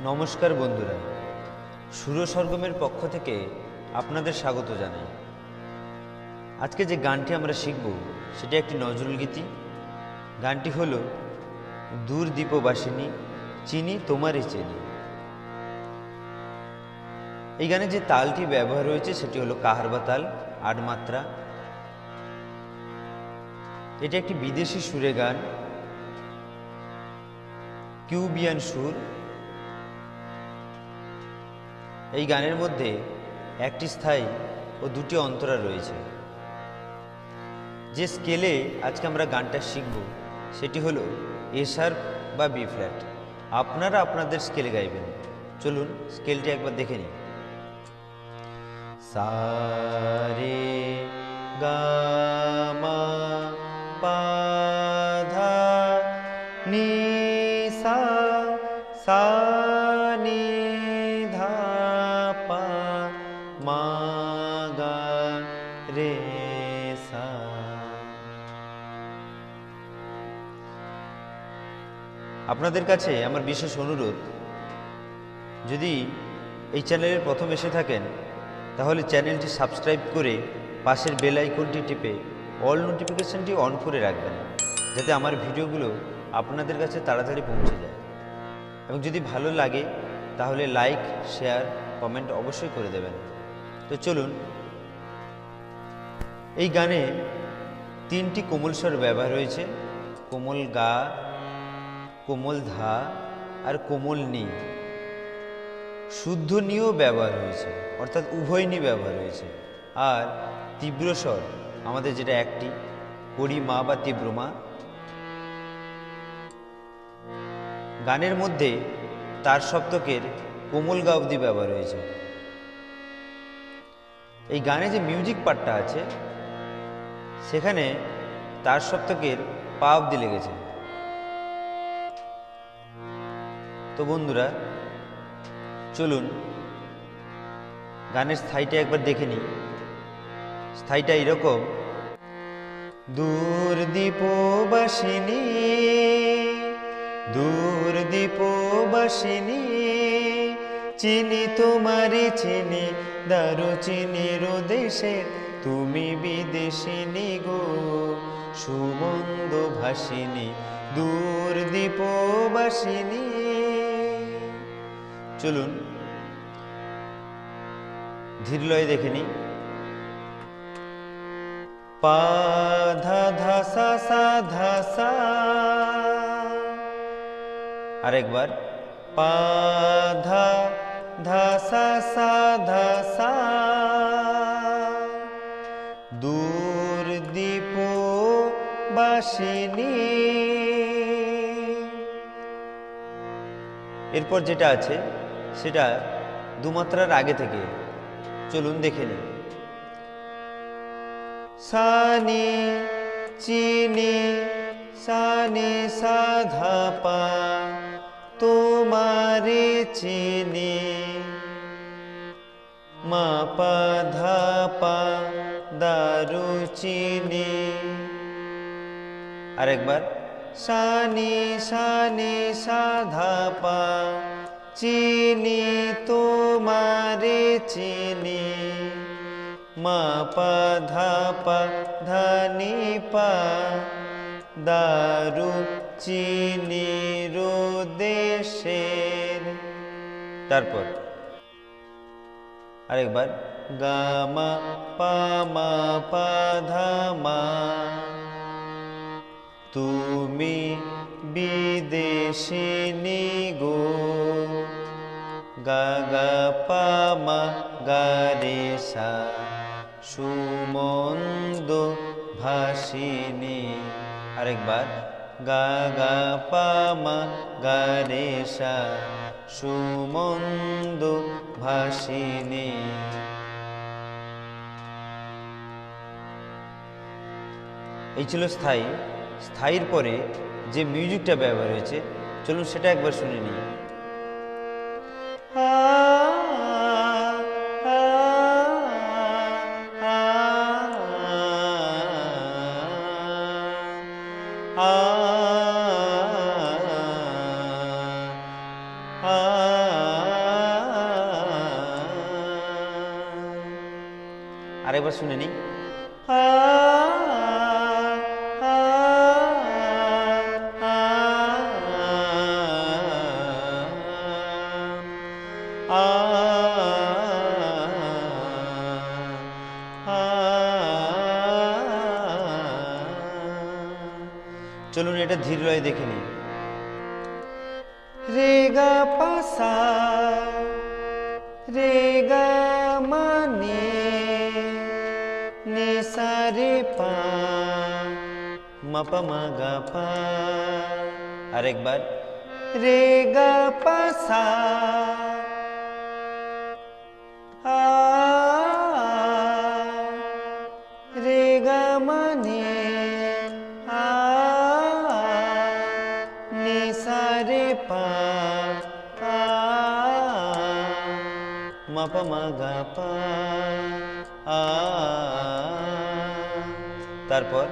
নমস্কার বন্ধুরা, সুর সরগমের পক্ষ থেকে আপনাদের স্বাগত জানাই। আজকে যে গানটি আমরা শিখব সেটি একটি নজরুল গীতি। গানটি হল দূর দীপবাসিনী চিনি তোমারই চিনি। এই গানে যে তালটি ব্যবহার হয়েছে সেটি হলো কাহারবা তাল, ৮ মাত্রা। এটি একটি বিদেশি সুরে গান, কিউবিয়ান সুর। এই গানের মধ্যে একটি স্থায়ী ও দুটি অন্তরা রয়েছে। যে স্কেলে আজকে আমরা গানটা শিখব সেটি হলো এ শার্প বা বি ফ্ল্যাট। আপনারা আপনাদের স্কেলে গাইবেন। চলুন স্কেলটি একবার দেখে নিই। সা রে গা মা পা ধা নি সা, সা নি ধা পা মা গা রে সা। আপনাদের কাছে আমার বিশেষ অনুরোধ, যদি এই চ্যানেলের প্রথম এসে থাকেন তাহলে চ্যানেলটি সাবস্ক্রাইব করে পাশের বেল আইকনটি টিপে অল নোটিফিকেশনটি অন করে রাখবেন, যাতে আমার ভিডিওগুলো আপনাদের কাছে তাড়াতাড়ি পৌঁছে যায়। এবং যদি ভালো লাগে তাহলে লাইক, শেয়ার, কমেন্ট অবশ্যই করে দেবেন। তো চলুন, এই গানে 3টি কোমল স্বর ব্যবহার হয়েছে: কোমল গা, কোমল ধা আর কোমল নি। শুদ্ধ নিও ব্যবহার হয়েছে, অর্থাৎ উভয় নি ব্যবহার হয়েছে। আর তীব্র স্বর আমাদের যেটা একটি, পরিমা বা তীব্র মা। গানের মধ্যে তার সপ্তকের কোমল গা অবধি ব্যবহার হয়েছে। এই গানে যে মিউজিক পার্টটা আছে সেখানে তার সপ্তকের পা অবধি লেগেছে। তো বন্ধুরা, চলুন গানের স্থায়ীটা একবার দেখে নিই। স্থায়ীটা এরকম: দূর দীপবাসিনী, দূর দীপবাসিনী চিনি তোমারে চিনি, দারুচিনির দেশে তুমি বিদেশিনী গো, সুমন্দ ভাসিনী দূর দীপবাসিনী। চলুন ধীর লয়ে দেখে নিই। পা ধা ধা সা সা ধা সা। আরেকবার পা ধা ধা সা সা ধা সা। দূর দীপবাসিনী। এরপর যেটা আছে সেটা 2 মাত্রার আগে থেকে। চলুন দেখে নিই। সা নি চিনি, সা নি সা ধা পা তোমারে চিনি, মা পা ধা পা দারুচিনি। আরেকবার সা নি সা ধা পা চিনি তোমারে চিনি, মা পা ধা পা ধা নি পা দারুচিনির দেশের। তারপর আরেকবার গা মা পা মা পা ধা মা তুমি বিদেশিনী গো, গা গা পা মা গা রে সা সুমন্দ ভাসিনী। আরেকবার গা গা পা মা গা রে সা সুমন্দ ভাসিনী। এই ছিল স্থায়ী। স্থায়ীর পরে যে মিউজিকটা ব্যবহার হয়েছে, চলুন সেটা একবার শুনে নিই। আ আরেকবার শুনে নিই। চলুন এটা ধীর লয়ে দেখে নিই। রে গা পা সা, রে গা মা নে, নে সা রে পা, মা পা মা গা পা। আরেকবার, রে গা পা সা, রে গা মা নে, নে সা রে পা, মা পা মা গা পা। তারপর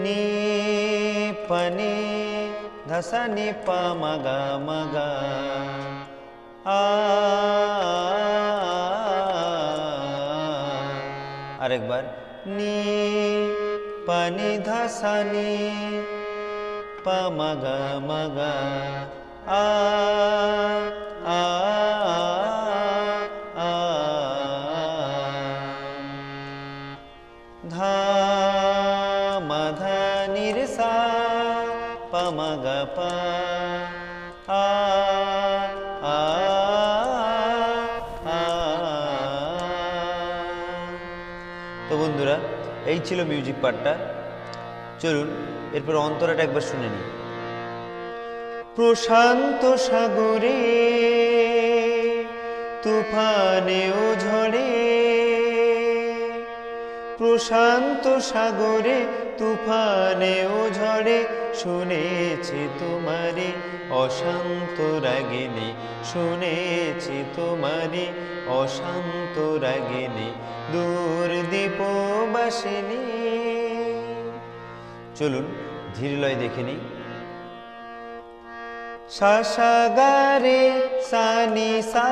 নি পা নি ধা সা নি পা মা গা মা গা। আরেকবার, নি পা নি ধা সা নি পা মা গা মা গা। ধা মা ধা নি রে সা পা মা গা পা। তো বন্ধুরা, এই ছিল মিউজিক পার্টটা। চলুন এরপর অন্তরাটা একবার শুনে নিই। প্রশান্ত সাগরে তুফানে ও ঝড়ে, প্রশান্ত সাগরে তুফানে ও ঝড়ে, শুনেছি তোমারে অশান্ত রাগিনী, শুনেছি তোমারে অশান্ত রাগিনী, দূর দীপবাসিনী। চলুন ধীর লয় দেখে নিই। সা সা গা রে সা নি সা,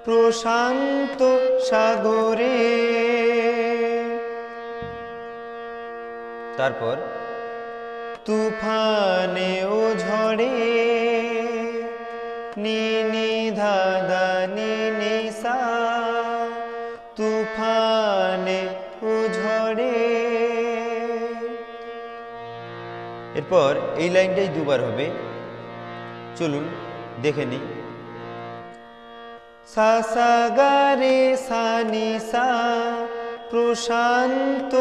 প্রশান্ত সাগরে। তারপর তুফানে ও ঝড়ে, নি নি ধা ধা নি নি সা, তুফানে ও ঝড়ে। এরপর এই লাইনটাই দুবার হবে। চলুন দেখে নিই। সা সা গা রে সা নি সা, প্রশান্ত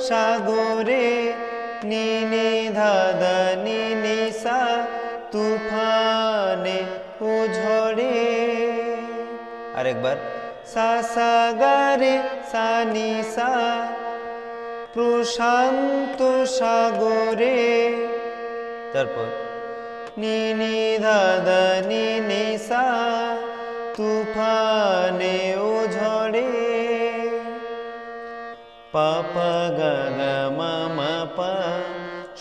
সাগরে, নি নি ধা ধা নি নি সা, তুফানে ও ঝড়ে। আরেকবার, সা সা গা রে সা নি সা, প্রশান্ত সাগরে। তারপর নি নি ধা ধা নি নি সা, তুফানে ও ঝড়ে। পা পা গা গা মা মা পা,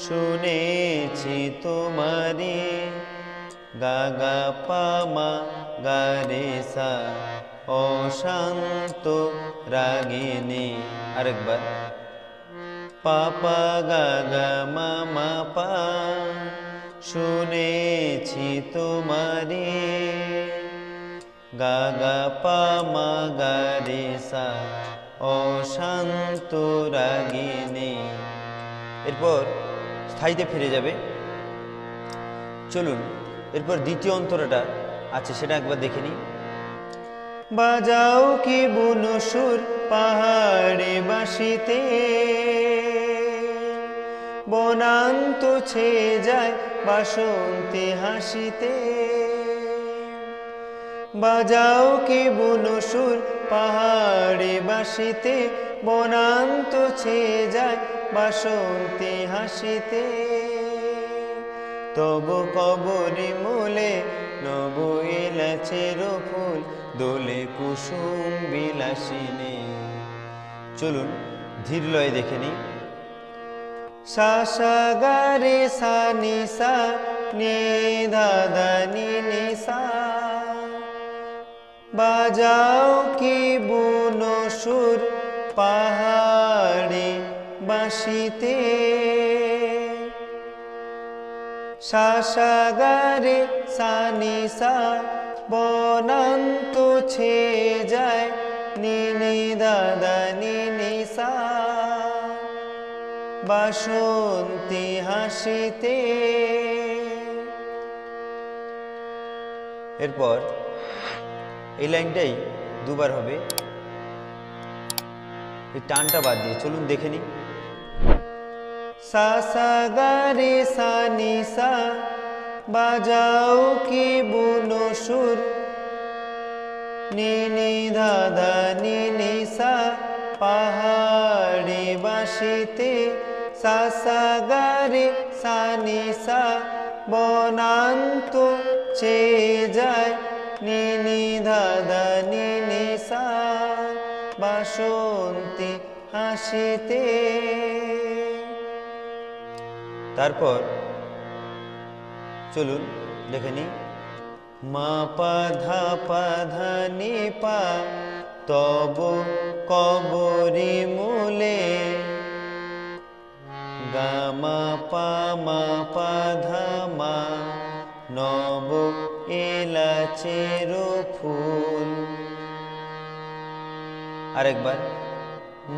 শুনেছি তোমারে, গা গা পা মা গা রে সা, অশান্ত রাগিনী। আরেকবার, পা পা গা গা মা মা পা, শুনেছি তোমারে, গা গা পা মা গা রে সা, অশান্ত রাগিনী। এরপর স্থায়ীতে ফিরে যাবে। চলুন এরপর দ্বিতীয় অন্তরাটা আছে সেটা একবার দেখে নিই। বাজাও কি বুনো সুর পাহাড়ে বাসিতে, বনান্ত ছেয়ে যায় বাসন্তী হাসিতে। বাজাও কি বুনো সুর পাহাড়ে বাসিতে, বনান্ত ছেয়ে যায় বাসন্তী হাসিতে। তব কবরি মূলে নব এলাচের ফুল, দোলে কুসুম বিলাসিনী। চলুন ধীর লয়ে দেখে নিই। সা সা গা রে সা নি সা, নি ধা ধা নি নি সা, বাজাও কি বুনো সুর পাহাড়ি বাঁশিতে, সাসাগারে সানিসা বনান্ত ছে যায় নিনি দাদা নিনিসা, বাসন্তী হাসিতে। এরপর এই লাইনটাই দুবার হবে, এই টানটা বাদ দিয়ে চলুন দেখে নি। সা সা গা রে সা নি সা, বাজাও কি বুনো সুর, নি নি ধা ধা নি নি সা, পাহাড়ি বাঁশিতে। সা সা গা রে সা নি সা, বনান্ত ছে যায় নি নি ধা ধা নি নি সা, বাসন্তী হাসিতে। তারপর চলুন দেখে নি। মা পা ধা পা ধা নি পা, তব কবরি মূলে, গা মা পা ধা মা, নব এলাচের ফুল। আরেকবার,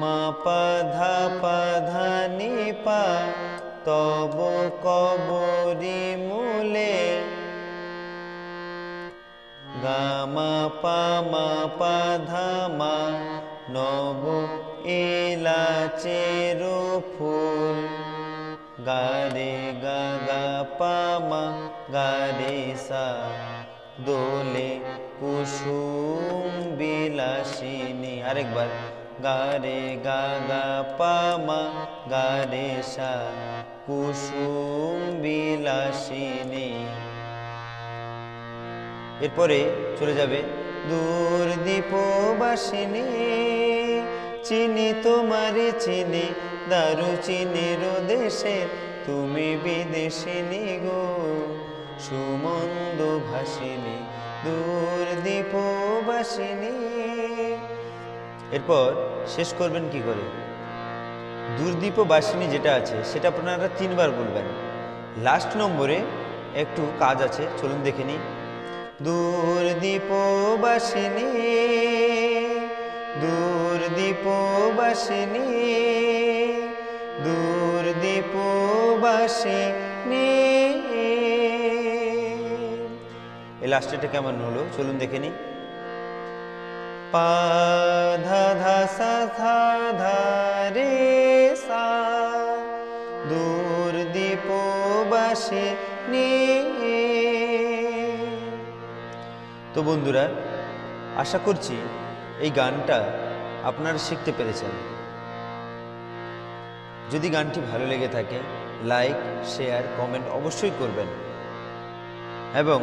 মা পা ধা নি পা, তব কবরি মূলে, গা মা পা ধা মা, নব এলাচের ফুল। গা রে গা গা পা মা, গা রে সা, দোলে কুসুম বিলাসিনী। আরেকবার, গা রে গা গা পা মা, গা রে সা, কুসুম বিলাসিনী। এরপরে চলে যাবে দূর দীপবাসিনী, চিনি তোমারে চিনি, দারু চিনির দেশে, তুমি বিদেশিনী গো, সুমন্দ ভাসিনী, দূর দীপবাসিনী। এরপর শেষ করবেন কি করে? দূরদীপবাসিনী যেটা আছে সেটা আপনারা 3 বার বলবেন। লাস্ট নম্বরে একটু কাজ আছে, চলুন দেখে নিই। দূরদীপবাসিনী, দূরদীপবাসিনী, দূরদীপবাসিনী। এই লাস্টেটা কেমন হলো চলুন দেখে নিই। পা ধা ধা সা ধা ধা রে সা, দূরদীপবাসিনী। তো বন্ধুরা, আশা করছি এই গানটা আপনারা শিখতে পেরেছেন। যদি গানটি ভালো লেগে থাকে লাইক, শেয়ার, কমেন্ট অবশ্যই করবেন এবং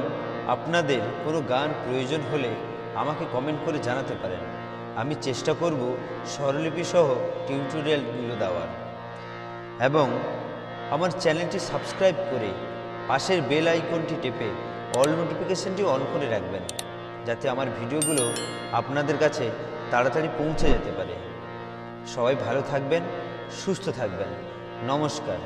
আপনাদের কোনো গান প্রয়োজন হলে আমাকে কমেন্ট করে জানাতে পারেন। আমি চেষ্টা করব স্বরলিপি সহ টিউটোরিয়ালগুলো দেওয়ার। এবং আমার চ্যানেলটি সাবস্ক্রাইব করে পাশের বেল আইকনটি টেপে অল নোটিফিকেশনটি অন করে রাখবেন, যাতে আমার ভিডিওগুলো আপনাদের কাছে তাড়াতাড়ি পৌঁছে যেতে পারে। সবাই ভালো থাকবেন, সুস্থ থাকবেন। নমস্কার।